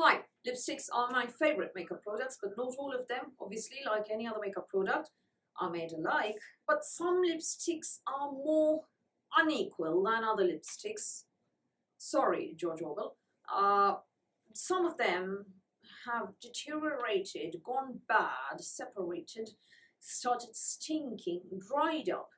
Hi, lipsticks are my favorite makeup products, but not all of them, obviously, like any other makeup product, are made alike. But some lipsticks are more unequal than other lipsticks. Sorry, George Orwell. Some of them have deteriorated, gone bad, separated, started stinking, dried up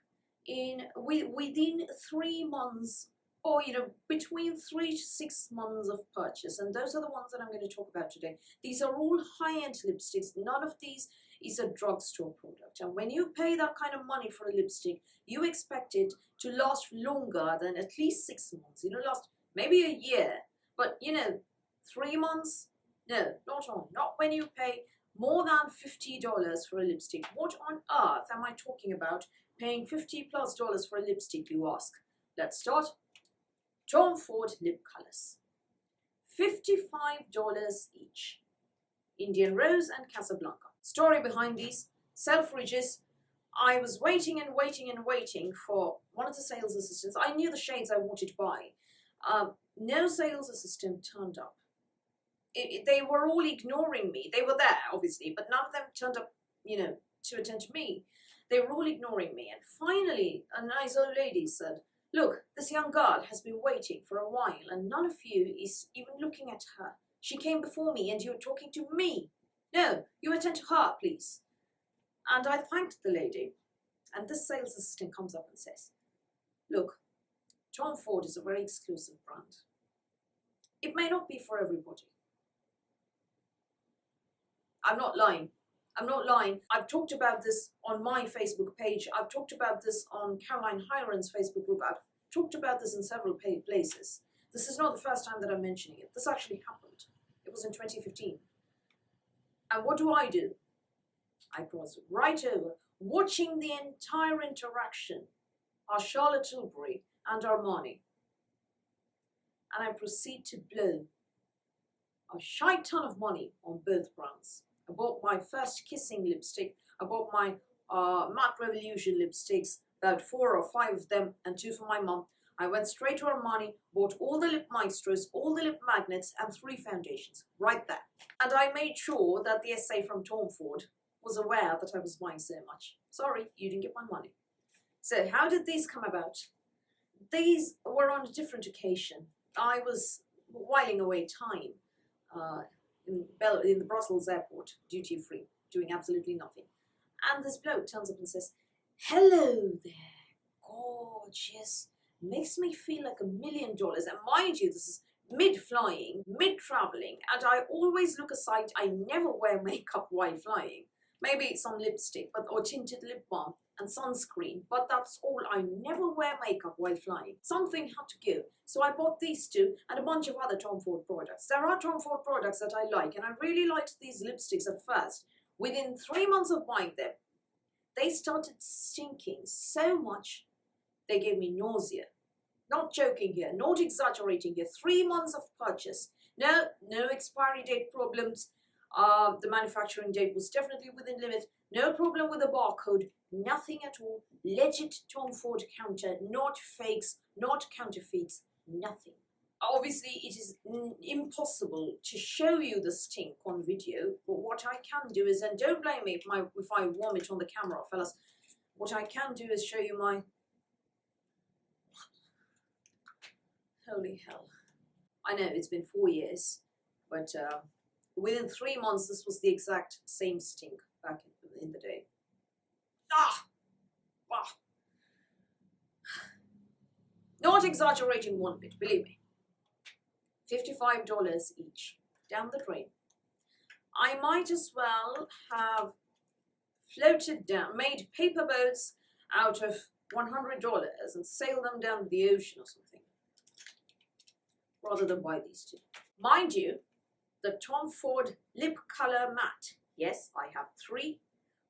within 3 months, or between 3 to 6 months of purchase. And those are the ones that I'm going to talk about today. These are all high-end lipsticks. None of these is a drugstore product, and when you pay that kind of money for a lipstick, you expect it to last longer than at least 6 months, last maybe a year. But 3 months, no, not when you pay more than $50 for a lipstick. What on earth am I talking about, paying $50+ for a lipstick, you ask? Let's start. Tom Ford lip colors, $55 each. Indian Rose and Casablanca. Story behind these: Selfridges. I was waiting and waiting and waiting for one of the sales assistants. I knew the shades I wanted to buy. No sales assistant turned up. They were all ignoring me. They were there, obviously, but none of them turned up, to attend to me. They were all ignoring me. And finally, a nice old lady said, "Look, this young girl has been waiting for a while and none of you is even looking at her. She came before me and you're talking to me. No, you attend to her, please." And I thanked the lady. And this sales assistant comes up and says, "Look, Tom Ford is a very exclusive brand. It may not be for everybody." I'm not lying. I'm not lying. I've talked about this on my Facebook page. I've talked about this on Caroline Hiron's Facebook group. I've talked about this in several places. This is not the first time that I'm mentioning it. This actually happened. It was in 2015. And what do? I crossed right over, watching the entire interaction, our Charlotte Tilbury and Armani. And I proceed to blow a shite ton of money on both brands. I bought my first kissing lipstick. I bought my Matte Revolution lipsticks, about 4 or 5 of them, and 2 for my mum. I went straight to Armani, bought all the lip maestros, all the lip magnets, and 3 foundations, right there. And I made sure that the SA from Tom Ford was aware that I was buying so much. Sorry, you didn't get my money. So how did these come about? These were on a different occasion. I was whiling away time in the Brussels airport, duty free, doing absolutely nothing. And this bloke turns up and says, "Hello there, gorgeous. Makes me feel like $1 million." And mind you, this is mid-flying, mid-traveling, and I always look aside. I never wear makeup while flying. Maybe some lipstick or tinted lip balm and sunscreen, but that's all. I never wear makeup while flying. Something had to give. So I bought these 2 and a bunch of other Tom Ford products. There are Tom Ford products that I like, and I really liked these lipsticks at first. Within 3 months of buying them, they started stinking so much, they gave me nausea. Not joking here, not exaggerating here. 3 months of purchase. No expiry date problems. The manufacturing date was definitely within limit. No problem with the barcode. Nothing at all. Legit Tom Ford counter. Not fakes, not counterfeits. Nothing. Obviously, it is impossible to show you the stink on video. But what I can do is, and don't blame me if I vomit on the camera, fellas. What I can do is show you my... Holy hell. I know it's been 4 years, but within 3 months, this was the exact same stink back in the day. Ah! Not exaggerating one bit, believe me. $55 each, down the drain. I might as well have floated down, made paper boats out of $100 and sailed them down the ocean or something, rather than buy these 2. Mind you, the Tom Ford lip color matte, yes, I have 3,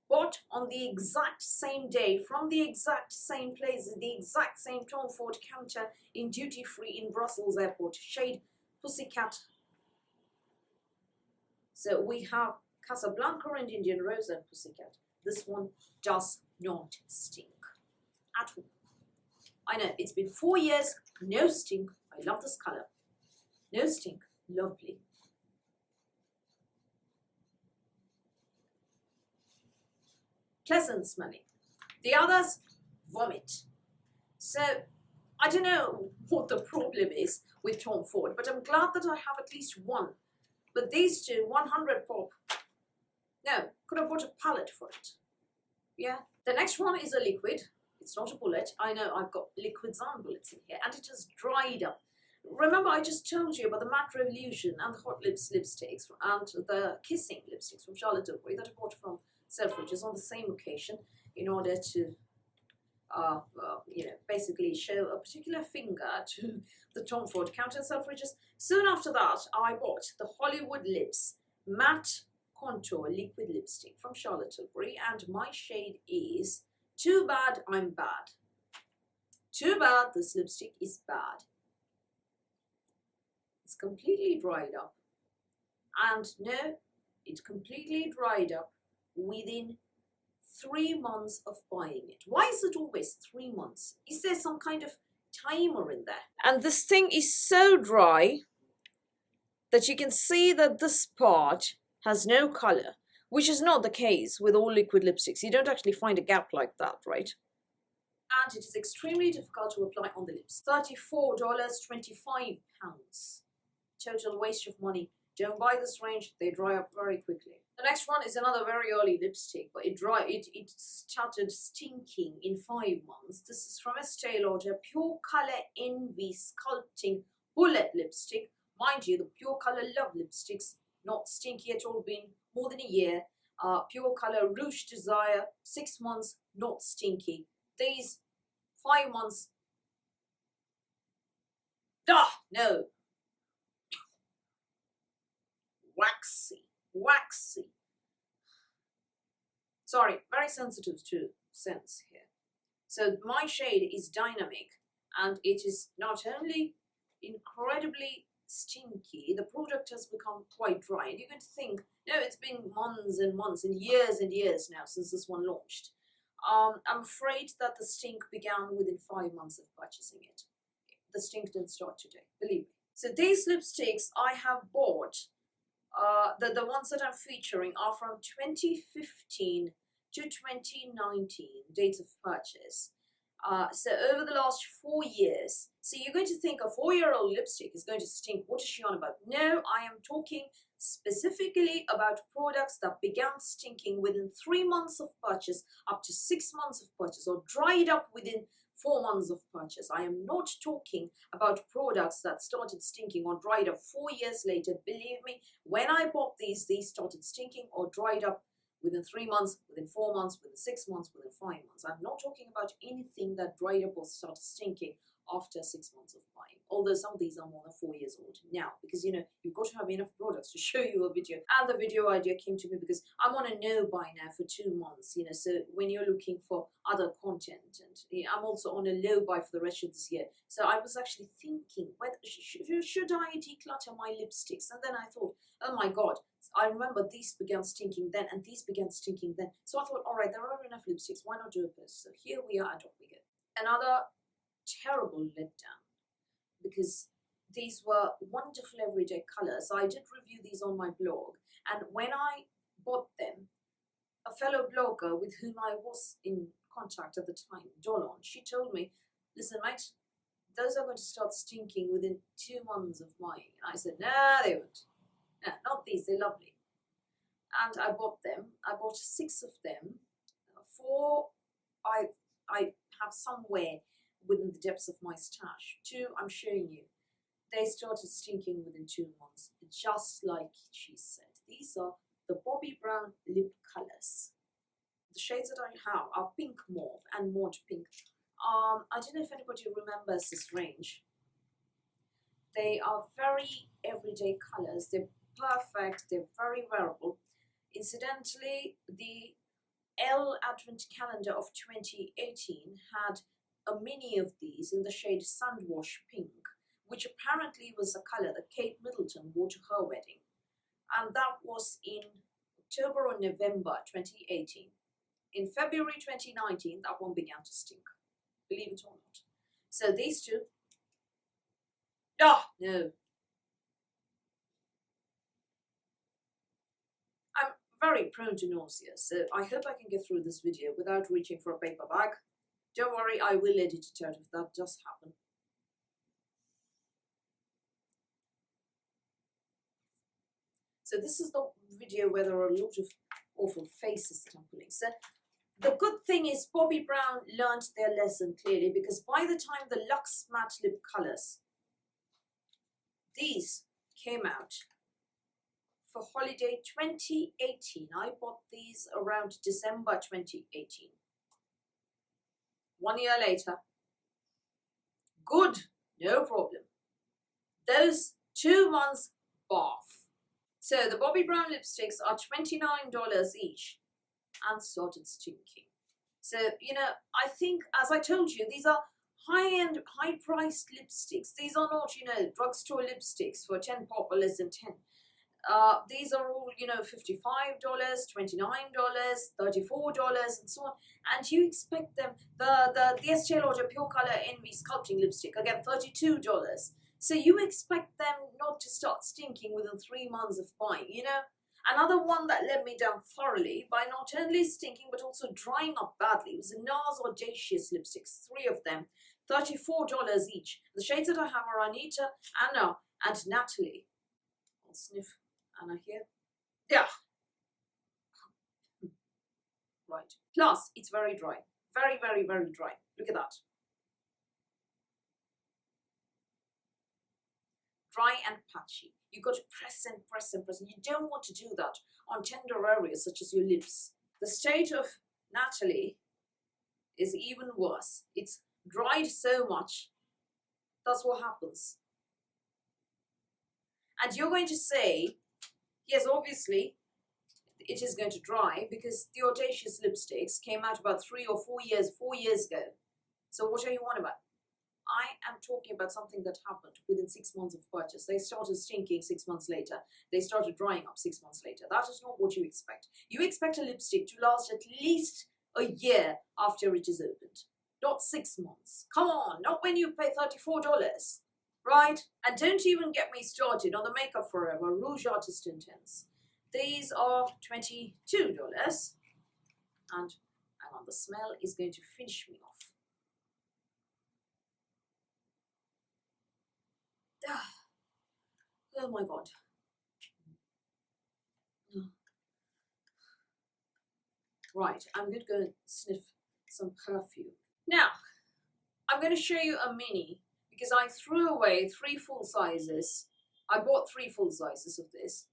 bought on the exact same day, from the exact same place, the exact same Tom Ford counter in duty free in Brussels airport, shade Pussycat. So we have Casablanca and Indian Rose and Pussycat. This one does not stink at all. I know, it's been 4 years, no stink. I love this color. No stink, lovely. pleasant smelling. The others, vomit. So I don't know what the problem is with Tom Ford, but I'm glad that I have at least one. But these two, 100 pop. No, could have bought a pallet for it. Yeah. The next one is a liquid. It's not a bullet. I know I've got liquids and bullets in here, and it has dried up. Remember, I just told you about the Matte Revolution and the Hot Lips lipsticks and the Kissing lipsticks from Charlotte Tilbury that I bought from Selfridges on the same occasion in order to, basically show a particular finger to the Tom Ford counter at Selfridges. Soon after that, I bought the Hollywood Lips Matte Contour Liquid Lipstick from Charlotte Tilbury, and my shade is Too Bad I'm Bad. Too bad this lipstick is bad. It's completely dried up, and no, it completely dried up within 3 months of buying it. Why is it always 3 months? Is there some kind of timer in there? And this thing is so dry that you can see that this part has no color, which is not the case with all liquid lipsticks. You don't actually find a gap like that, right? And it is extremely difficult to apply on the lips. $34.25. Total waste of money. Don't buy this range, they dry up very quickly. The next one is another very early lipstick, but it started stinking in 5 months. This is from Estee Lauder Pure Color Envy Sculpting Bullet Lipstick. Mind you, the Pure Color Love lipsticks, not stinky at all, been more than a year. Pure Color Rouge Desire, 6 months, not stinky. These, 5 months. No. Waxy. Sorry, very sensitive to scents here. So my shade is Dynamic, and it is not only incredibly stinky, the product has become quite dry. And you're going to think, no, it's been months and months and years now since this one launched. I'm afraid that the stink began within 5 months of purchasing it. The stink didn't start today, believe me. So these lipsticks I have bought, the ones that I'm featuring are from 2015 to 2019, dates of purchase. So over the last 4 years, so you're going to think a 4-year-old lipstick is going to stink. What is she on about? No, I am talking specifically about products that began stinking within 3 months of purchase, up to 6 months of purchase, or dried up within 4 months of purchase. I am not talking about products that started stinking or dried up 4 years later. Believe me, when I bought these started stinking or dried up within 3 months, within 4 months, within 6 months, within 5 months. I'm not talking about anything that dried up or started stinking after 6 months of buying. Although some of these are more than 4 years old now, because you know you've got to have enough products to show you a video. And the video idea came to me because I'm on a no buy now for 2 months. You know, so when you're looking for other content, and I'm also on a low buy for the rest of this year. So I was actually thinking, whether should I declutter my lipsticks? And then I thought, oh my god, I remember these began stinking then, and these began stinking then. So I thought, all right, there are enough lipsticks. Why not do a post? So here we are at we go. Another terrible letdown, because these were wonderful everyday colors. I did review these on my blog, and when I bought them, a fellow blogger with whom I was in contact at the time, Dolan, she told me, listen, mate, those are going to start stinking within 2 months of buying. And I said, nah, they won't. No, not these, they're lovely. And I bought them. I bought 6 of them. 4 I have somewhere within the depths of my stash. 2 I'm showing you. They started stinking within 2 months, just like she said. These are the Bobbi Brown lip colors. The shades that I have are pink mauve and mauve pink. I don't know if anybody remembers this range. They are very everyday colors. They're perfect. They're very wearable. Incidentally, the Elle Advent Calendar of 2018 had a mini of these in the shade Sandwash Pink, which apparently was the color that Kate Middleton wore to her wedding. And that was in October or November 2018. In February 2019, that one began to stink. Believe it or not. So these two, no. I'm very prone to nausea, so I hope I can get through this video without reaching for a paper bag. Don't worry, I will edit it out if that does happen. So this is the video where there are a lot of awful faces that I'm pulling. So the good thing is Bobbi Brown learned their lesson clearly, because by the time the Luxe Matte Lip Colours, these came out for holiday 2018. I bought these around December 2018. 1 year later, good, no problem. Those 2 months, bath. So the Bobbi Brown lipsticks are $29 each and started stinking. So, you know, I think, as I told you, these are high-end, high-priced lipsticks. These are not, you know, drugstore lipsticks for 10 pop or less than 10. These are all, you know, $55, $29, $34 and so on. And you expect them, the Estee Lauder Pure Color Envy Sculpting Lipstick, again, $32. So you expect them not to start stinking within 3 months of buying, you know. Another one that let me down thoroughly by not only stinking but also drying up badly was the NARS Audacious lipsticks, 3 of them, $34 each. The shades that I have are Anita, Anna, and Natalie. I'll sniff Anna here. Yeah. Right. Plus, it's very dry. Very, very, very dry. Look at that. Dry and patchy. You've got to press and press and press. And you don't want to do that on tender areas such as your lips. The state of Natalie is even worse. It's dried so much. That's what happens. And you're going to say, yes, obviously, it is going to dry because the Audacious lipsticks came out about 4 years ago. So what are you on about? I am talking about something that happened within 6 months of purchase. They started stinking 6 months later. They started drying up 6 months later. That is not what you expect. You expect a lipstick to last at least a year after it is opened. Not 6 months. Come on, not when you pay $34. Right? And don't even get me started on the Makeup Forever Rouge Artist Intense. These are $22. And on the smell is going to finish me off. Oh my God. Right, I'm going to go and sniff some perfume. Now, I'm going to show you a mini because I threw away 3 full sizes. I bought 3 full sizes of this.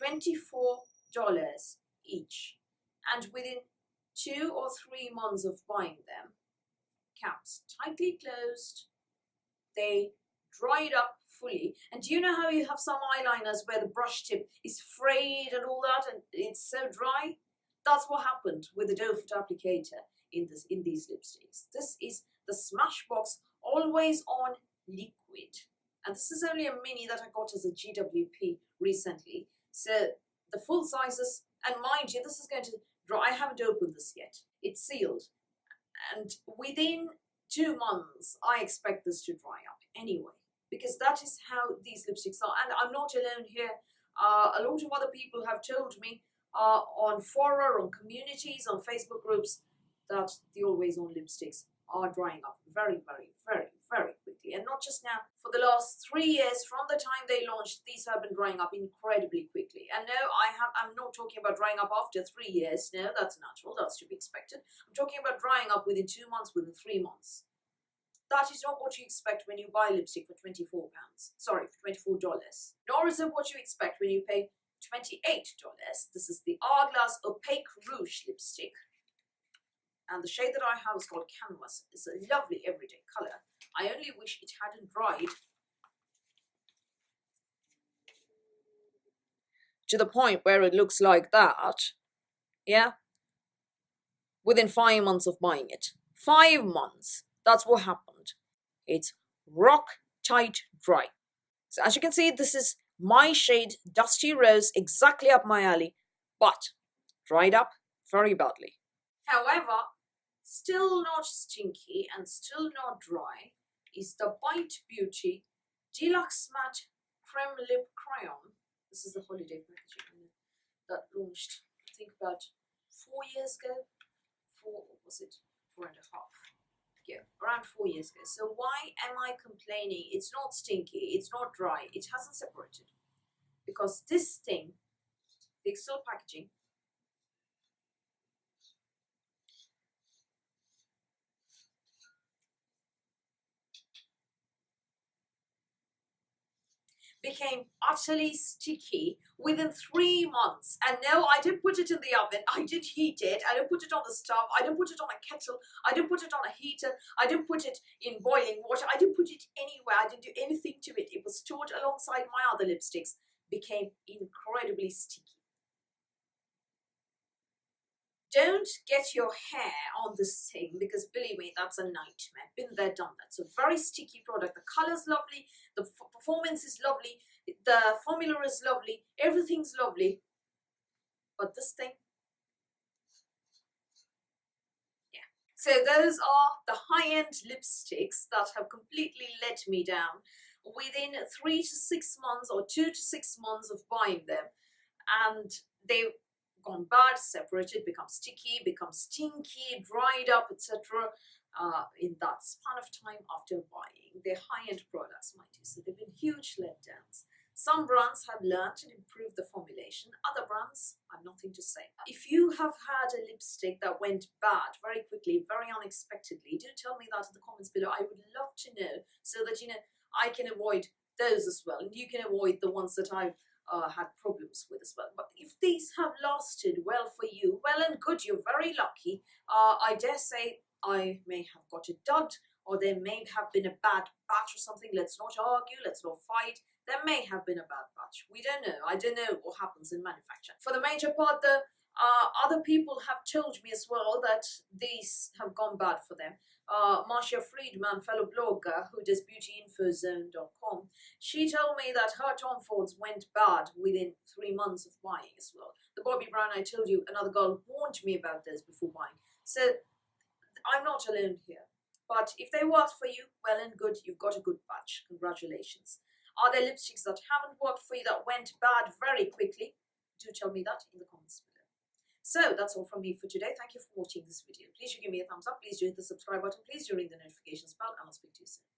$24 each. And within 2 or 3 months of buying them, caps tightly closed, they dried up fully. And do you know how you have some eyeliners where the brush tip is frayed and all that and it's so dry? That's what happened with the doe foot applicator in these lipsticks. This is the Smashbox Always On Liquid. And this is only a mini that I got as a GWP recently. So the full sizes, and mind you, this is going to dry. I haven't opened this yet. It's sealed. And within 2 months, I expect this to dry up anyway. Because that is how these lipsticks are. And I'm not alone here. A lot of other people have told me on fora, on communities, on Facebook groups, that the Always On lipsticks are drying up very, very, very, very quickly. And not just now. For the last 3 years, from the time they launched, these have been drying up incredibly quickly. And no, I'm not talking about drying up after 3 years. No, that's natural. That's to be expected. I'm talking about drying up within 2 months, within 3 months. That is not what you expect when you buy lipstick for £24. Sorry, for $24. Nor is it what you expect when you pay $28. This is the Hourglass Opaque Rouge lipstick. And the shade that I have is called Canvas. It's a lovely everyday colour. I only wish it hadn't dried to the point where it looks like that. Yeah? Within 5 months of buying it. 5 months. That's what happened. It's rock tight dry. So as you can see, this is my shade Dusty Rose, exactly up my alley, but dried up very badly. However, still not stinky and still not dry is the Bite Beauty Deluxe Matte Creme Lip Crayon. This is the holiday packaging that launched think about 4 years ago. Or was it 4.5? Yeah, around 4 years ago. So why am I complaining? It's not stinky, it's not dry, it hasn't separated. Because this thing, the external packaging, became utterly sticky within 3 months. And no, I didn't put it in the oven, I did heat it, I didn't put it on the stove, I didn't put it on a kettle, I didn't put it on a heater, I didn't put it in boiling water, I didn't put it anywhere, I didn't do anything to it. It was stored alongside my other lipsticks, became incredibly sticky. Don't get your hair on this thing, because believe me, that's a nightmare. Been there, done that. It's a very sticky product. The color's lovely, the performance is lovely, the formula is lovely, everything's lovely. But this thing, yeah. So those are the high-end lipsticks that have completely let me down within 3 to 6 months or 2 to 6 months of buying them. And they've gone bad, separated, become sticky, become stinky, dried up, etc. In that span of time after buying. They're high-end products, mind you, so they've been huge letdowns. Some brands have learned and improved the formulation. Other brands, I've nothing to say. If you have had a lipstick that went bad very quickly, very unexpectedly, do tell me that in the comments below. I would love to know, so that, you know, I can avoid those as well, and you can avoid the ones that I've had problems with as well. But if these have lasted well for you, well and good, you're very lucky. I dare say I may have got a dud, or there may have been a bad batch or something. Let's not argue, let's not fight. There may have been a bad batch. We don't know. I don't know what happens in manufacture. For the major part, the other people have told me as well that these have gone bad for them. Marcia Friedman, fellow blogger who does beautyinfozone.com, she told me that her Tom Fords went bad within 3 months of buying as well. The Bobbi Brown, I told you, another girl warned me about this before buying. So I'm not alone here. But if they worked for you, well and good, you've got a good batch. Congratulations. Are there lipsticks that haven't worked for you, that went bad very quickly? Do tell me that in the comments below. So that's all from me for today. Thank you for watching this video. Please do give me a thumbs up. Please do hit the subscribe button. Please do ring the notifications bell, and I'll speak to you soon.